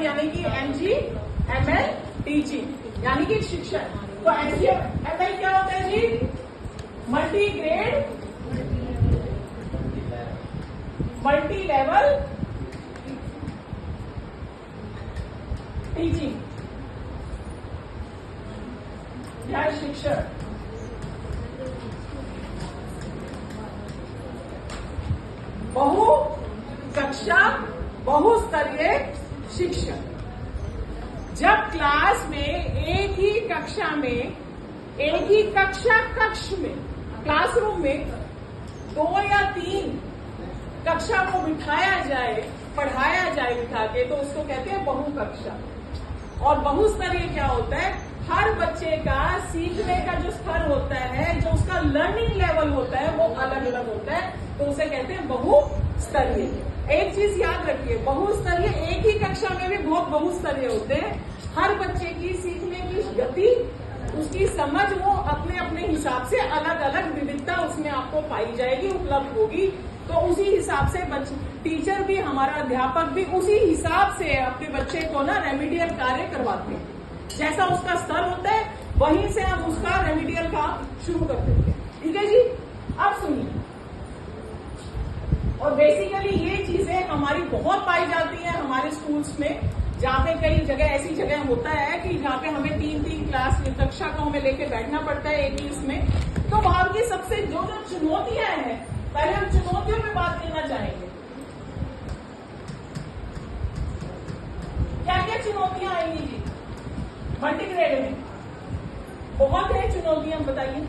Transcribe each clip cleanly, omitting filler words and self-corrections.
यानी कि MGML teaching यानी कि शिक्षण। तो MGML क्या होता है जी? Multi grade multi level teaching या शिक्षण। बहु कक्षा बहुस्तरीय शिक्षण। जब क्लास में एक ही कक्षा में एक ही कक्ष में क्लासरूम में 2 या 3 कक्षा को बिठाया जाए, पढ़ाया जाए बिठा के, तो उसको कहते हैं बहु कक्षा। और बहुस्तरीय क्या होता है? हर बच्चे का सीखने का जो स्तर होता है, जो उसका लर्निंग लेवल होता है, वो अलग अलग होता है, तो उसे कहते हैं बहुस्तरीय। एक चीज याद रखिए, बहुस्तरीय एक ही कक्षा में भी बहुत बहुस्तरीय होते हैं। हर बच्चे की सीखने की गति, उसकी समझ, वो अपने अपने हिसाब से अलग अलग विविधता उसमें आपको पाई जाएगी, उपलब्ध होगी। तो उसी हिसाब से टीचर भी, हमारा अध्यापक भी उसी हिसाब से अपने बच्चे को ना रेमिडियल कार्य करवाते हैं। जैसा उसका स्तर होता है वहीं से हम उसका रेमिडियल काम शुरू कर देते हैं। ठीक है जी? अब सुनिए, और बेसिकली ये चीजें हमारी बहुत पाई जाती हैं हमारे स्कूल्स में, जहाँ पे कई जगह ऐसी जगह होता है कि जहाँ पे हमें 3-3 क्लास कक्षा को हमें लेके बैठना पड़ता है एक ही इसमें। तो वहां की सबसे जो चुनौतियां हैं, पहले हम चुनौतियों पे बात करना चाहेंगे। क्या क्या चुनौतियां आएंगी जी मल्टीग्रेड में? बहुत है चुनौतियां, बताइए।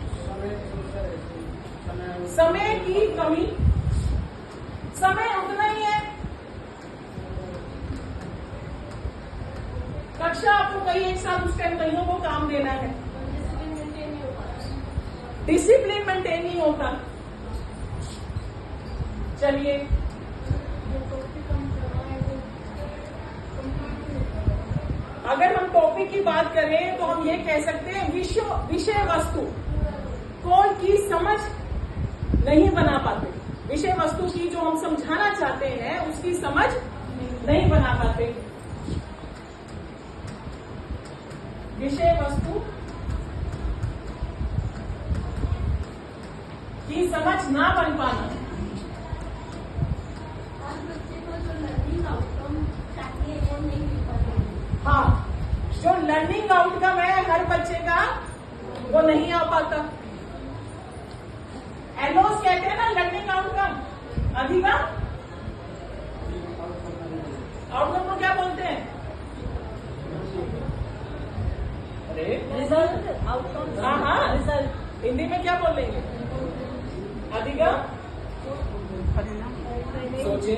समय की कमी, समय उतना ही है। कक्षा आपको कई एक साथ उस टाइम कईयों को काम देना है, डिसिप्लिन मेंटेन नहीं होता। चलिए, अगर हम टॉपिक की बात करें तो हम ये कह सकते हैं विषय वस्तु की समझ नहीं बना पाते। विषय वस्तु की जो हम समझाना चाहते हैं उसकी समझ नहीं बना पाते। विषय वस्तु की समझ ना बन पाना। हाँ, जो लर्निंग आउटकम है हर बच्चे का वो नहीं आ पाता। एलओस कहते हैं ना लर्निंग आउटकम। अधिगम आउटकम को क्या बोलते हैं? अरे रिजल्ट, आउटकम। हाँ, रिजल्ट हिंदी में क्या बोलेंगे? अधिगम, सोचे,